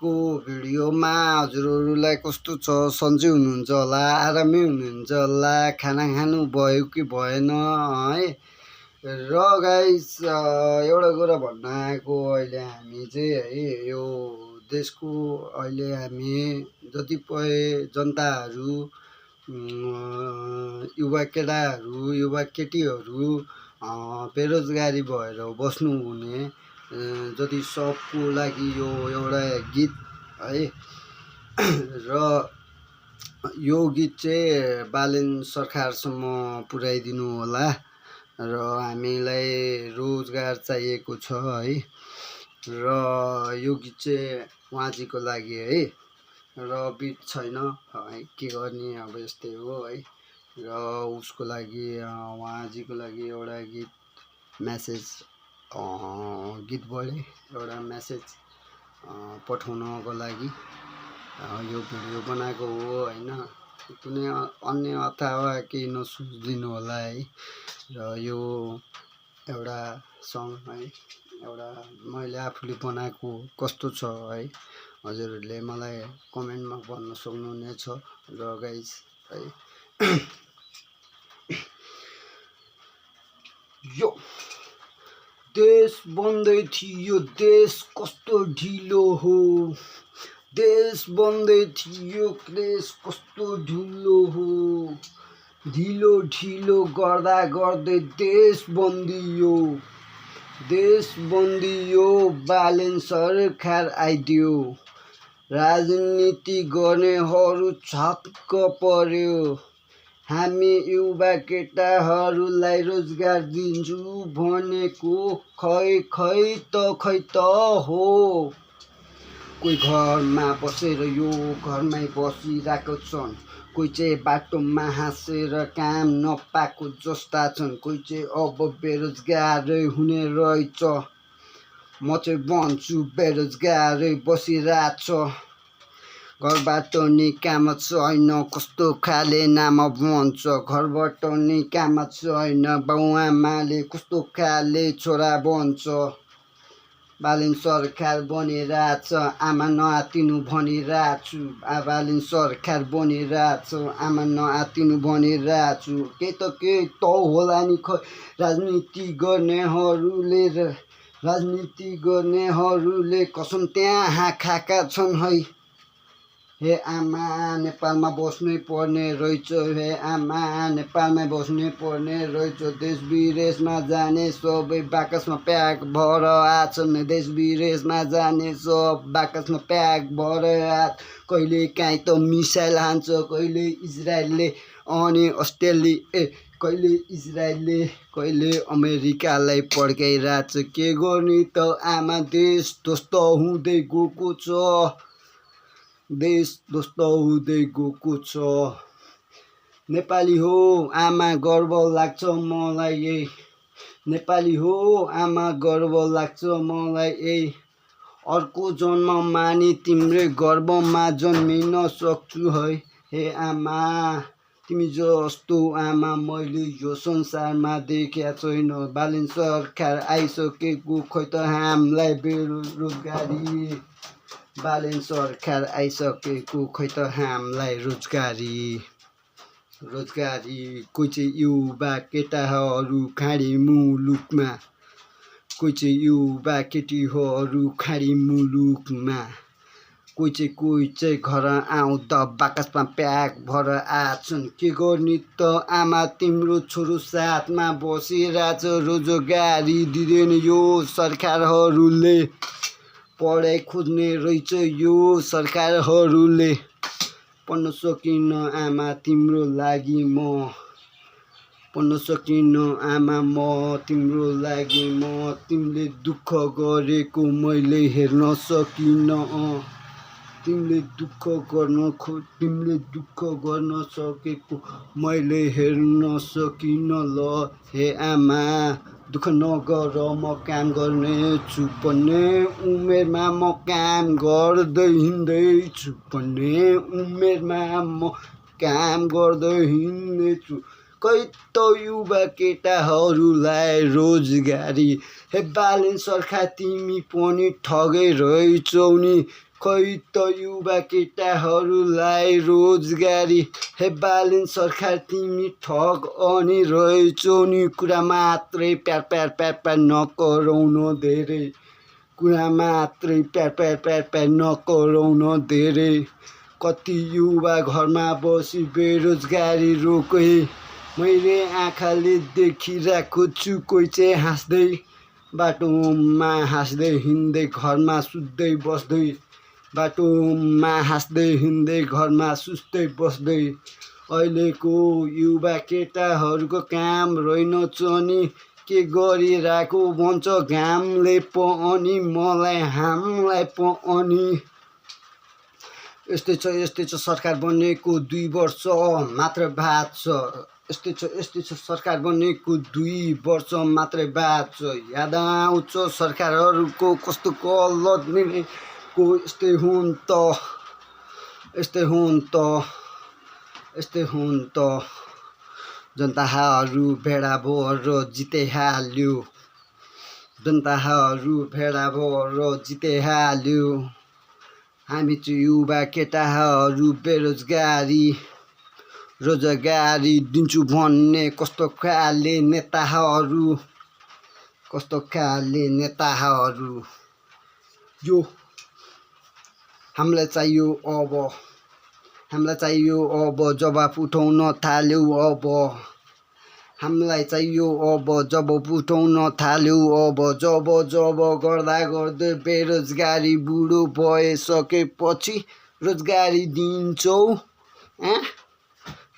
आजको भिडियोमा हजुरहरूलाई कस्तो छ, सन्चै हुनुहुन्छ होला, आरामै हुनुहुन्छ होला, खाना खानु भयो कि भएन है। र गाइस एउटा कुरा भन्न आएको, अहिले हामी चाहिँ है यो देशको अहिले हामी जतिपय जनताहरू, युवा केटाहरू, युवा केटीहरू बेरोजगारी भएर बस्नु हुने जति सबको लागि यो एउटा गीत है। र यो गीत चाहिँ बालेन सरकारसम्म पुर्याइदिनु होला। र हामीलाई रोजगार चाहिएको छ है। र यो गीत चाहिँ उहाँजीको लागि है। र बिट छैन है, के गर्ने अब यस्तै हो है। र उसको लागि उहाँजीको लागि एउटा गीत म्यासेज गीतबाट एउटा म्यासेज पठाउनको लागि यो भिडियो बनाएको हो होइन। कुनै अन्य अथवा केही नसोचिदिनु होला है। र यो एउटा सङ है, एउटा मैले आफूले बनाएको कस्तो छ है, हजुरहरूले मलाई कमेन्टमा भन्न सक्नुहुनेछ। र गाइस है यो देश बन्दै थियो, देश कस्तो ढिलो हो, देश बन्दै थियो, देश कस्तो ढिलो हो, ढिलो ढिलो गर्दा गर्दै देश बन्दियो, देश बन्दियो, बालेन सरकार आइदियो, राजनीति गर्नेहरू छक्क पर्यो, हामी युवा केटाहरूलाई रोजगार दिन्छु भनेको खै त हो। कोही घरमा बसेर यो घरमै बसिरहेको छन्, कोही चाहिँ बाटोमा हाँसेर काम नपाएको जस्ता छन्, कोही चाहिँ अब बेरोजगारै हुने रहेछ। म चाहिँ भन्छु बेरोजगारै बसिरहेछ, घरबाट नि काम छैन, कस्तो खाले नाम भन्छ, घरबाट नि काम छैन, बाउआमाले कस्तो खाले छोरा भन्छ। बालेन सरकार बनिरहेछ, आमा नआतिनु भनिरहेछु, बालेन सरकार बनिरहेछ, आमा नआतिनु भनिरहेछु, केही त होला नि खै। राजनीति गर्नेहरूले कसम त्यहाँ खाएका छन् है। हे आमा नेपालमा बस्नै पर्ने रहेछ, हे आमा नेपालमा बस्नै पर्ने रहेछ, देश विदेशमा जाने सबै बाकसमा प्याक भएर आछन्, देश विदेशमा जाने सब बाकसमा प्याक भएर कहिले काहीँ त मिसाइल हान्छ, कहिले इजरायलले अनि अस्ट्रेलिया कहिले इजरायलले कहिले अमेरिकालाई पड्काइरहेछ। के गर्ने त आमा, देश ध्वस्त हुँदै गएको छ, देश ध्वस्त हुँदै गएको छ। नेपाली हो आमा गर्व लाग्छ मलाई यही, नेपाली हो आमा गर्व लाग्छ मलाई यही, अर्को जन्ममा नि तिम्रै गर्भमा जन्मिन सक्छु है। हे आमा तिमी जस्तो आमा मैले यो संसारमा देखेको छैन। बालेन सरकार आइसकेको खै त हामीलाई बेरोजगारी, बालेन सरकार आइसकेको खै त हामीलाई रोजगारी। कोही चाहिँ युवा केटाहरू खाडी मुलुकमा, कोही चाहिँ युवा केटीहरू खाडी मुलुकमा, कोही चाहिँ घर आउँदा बाकसमा प्याक भएर आछन्। के गर्ने त आमा, तिम्रो छोरो साथमा बसिरहेछ, रोजगारी दिँदैन यो सरकारहरूले, पढाइ खोज्ने रहेछ यो सरकारहरूले। पढ्न सकिन आमा तिम्रो लागि म, पढ्न सकिन आमा म तिम्रो लागि म, तिमीले दुःख गरेको मैले हेर्न सकिन, तिमीले दुःख गर्न सकेको मैले हेर्न सकिन। ल हे आमा दुःख नगर, म काम गर्नेछु, पढ्ने उमेरमा म काम गर्दै हिँड्दैछु, पढ्ने उमेरमा म काम गर्दै हिँड्दैछु, खै त युवा केटाहरूलाई रोजगारी। हे बालेन सरकार तिमी पनि ठगै रहेछौ नि, खै त युवा केटाहरूलाई रोजगारी। हे बालिन सरकार तिमी ठग अनि रहेछौ नि, कुरा मात्रै प्यार प्यार प्यार प्यार नकराउन धेरै, कुरा मात्रै प्यार प्यार प्यार प्यार नकराउन धेरै। कति युवा घरमा बसी बेरोजगारी रोके, मैले आँखाले देखिरहेको छु। कोही चाहिँ हाँस्दै बाटोमा हाँस्दै हिँड्दै घरमा सुत्दै बस्दै, बाटोमा हाँस्दै हिँड्दै घरमा सुत्दै बस्दै। अहिलेको युवा केटाहरूको काम रहेनछ नि, के गरिरहेको भन्छ घामले पनि मलाई हामीलाई पनि। यस्तै छ सरकार बनेको 2 वर्ष मात्र बाद छ। यस्तै छ सरकार बनेको 2 वर्ष मात्रै बाद छ। याद आउँछ सरकारहरूको कस्तो गलत निर्णयको। यस्तै हुन् त जनताहरू भेडा भएर जितिहाल्यो, जनताहरू भेडा भएर जितिहाल्यो। हामी चाहिँ युवा केटाहरू बेरोजगारी रोजगारी दिन्छु भन्ने कस्तो खाले नेताहरू, यो हामीलाई चाहियो अब जवाफ उठाउन थाल्यो। हामीलाई चाहियो अब जवाफ उठाउन थाल्यो। जब गर्दा गर्दै बेरोजगारी बुढो भइसकेपछि रोजगारी दिन्छौ,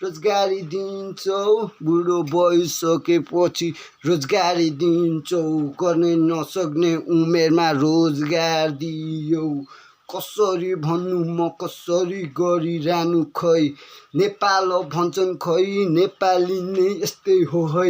रोजगारी दिन्छौ। बुढो भइसकेपछि रोजगारी दिन्छौ। गर्ने नसक्ने उमेरमा रोजगार दियौ। कसरी भन्नु म कसरी गरिरहनु खै, नेपाल भन्छन् खै नेपाली नै यस्तै हो है।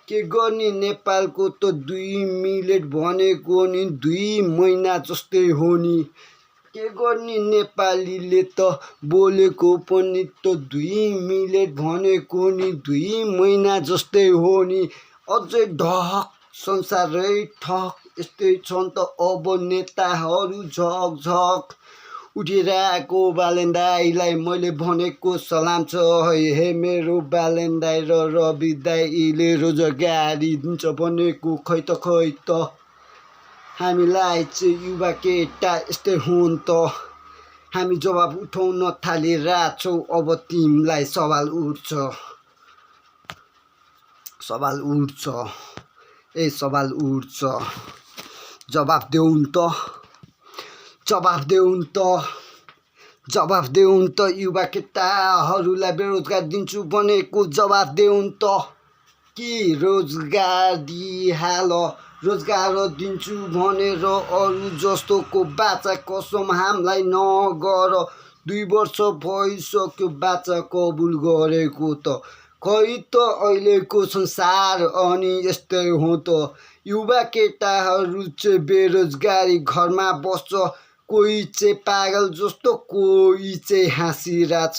के गर्ने नेपालको त 2 मिनेट भनेको नि 2 महिना जस्तै हो नि। के गर्ने नेपालीले त बोलेको पनि त 2 मिनेट भनेको नि 2 महिना जस्तै हो नि। अझै ढक संसारै ठक। यस्तै छन् त अब नेताहरू झकझक। उठिरहेको बालेन दाईलाई मैले भनेको सलाम छ है। हे मेरो बालेन दाई र रवि दाईले रोजगारी दिन्छ भनेको खै त हामीलाई चाहिँ युवा केटा यस्तै हुन् त। हामी जवाब उठाउन थालिरहेछौँ। अब तिमीलाई सवाल उठ्छ, सवाल उठ्छ। जवाफ देऊन् त युवा केटाहरूलाई बेरोजगार दिन्छु भनेको जवाफ देऊन् त। कि रोजगार दिइहाल, रोजगार दिन्छु भनेर अरू जस्तोको बाचा कसम हामीलाई नगर। 2 वर्ष भइसक्यो बाचा कबुल गरेको त। खै त अहिलेको संसार अनि यस्तै हो त। युवा केटाहरू चाहिँ बेरोजगारी घरमा बस्छ। कोही चाहिँ पागल जस्तो, कोही चाहिँ हाँसिरहेछ।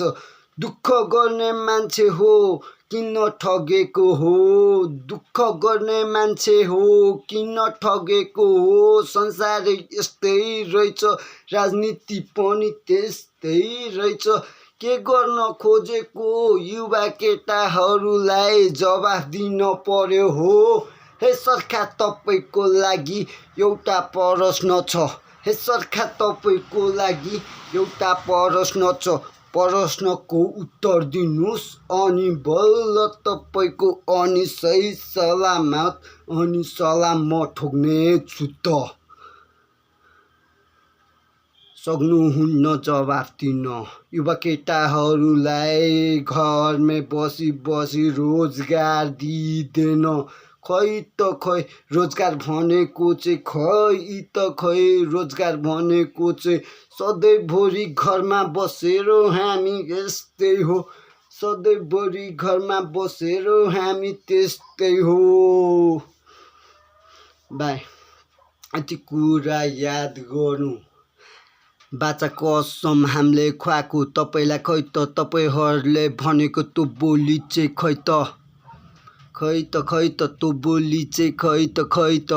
दुःख गर्ने मान्छे हो किन ठगेको हो, दुःख गर्ने मान्छे हो किन ठगेको हो। संसार यस्तै रहेछ, राजनीति पनि त्यस्तै रहेछ। के गर्न खोजेको युवा केटाहरूलाई जवाफ दिन पर्यो हो। हे सरकार तपाईँको लागि एउटा प्रश्न छ, हे सरकार तपाईँको लागि एउटा प्रश्न छ। प्रश्नको उत्तर दिनुहोस् अनि बल्ल तपाईँको अनि सही सलामत अनि सलाम म ठोक्नेछु त। सक्नुहुन्न जवाफ दिन। युवा केटाहरूलाई घरमै बसी बसी रोजगार दिँदैन। खै त रोजगार भनेको चाहिँ रोजगार भनेको चाहिँ सधैँभरि घरमा बसेर हामी यस्तै हो, सधैँभरि घरमा बसेर हामी त्यस्तै हो। बाई, यति कुरा याद गर्नु। बाचा कसम हामीले खुवाएको तपाईँलाई खै त तपाईँहरूले भनेको त्यो बोली चाहिँ खै त त्यो बोली चाहिँ खै त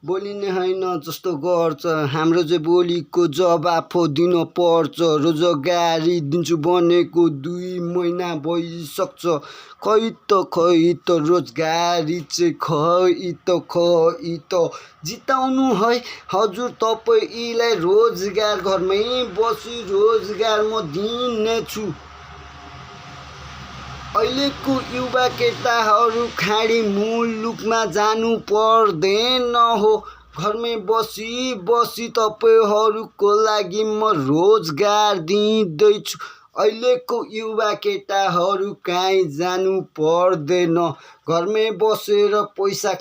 बोलिने होइन जस्तो गर्छ हाम्रो चाहिँ बोलीको जवाफ दिनु पर्छ रोजगारी दिन्छु भनेको 2 महिना भइसक्छ खै त रोजगारी चाहिँ खै त जिताउनु है हजुर तपाईँलाई रोजगार घरमै बसी रोजगार म दिनेछु अहिलेको युवा केटाहरू खाडी मुलुकमा जानु पर्दैन हो घरमै बसी तपाईँहरूको लागि म रोजगार दिँदैछु अहिलेको युवा केटाहरू कहीँ जानु पर्दैन घरमै बसेर पैसा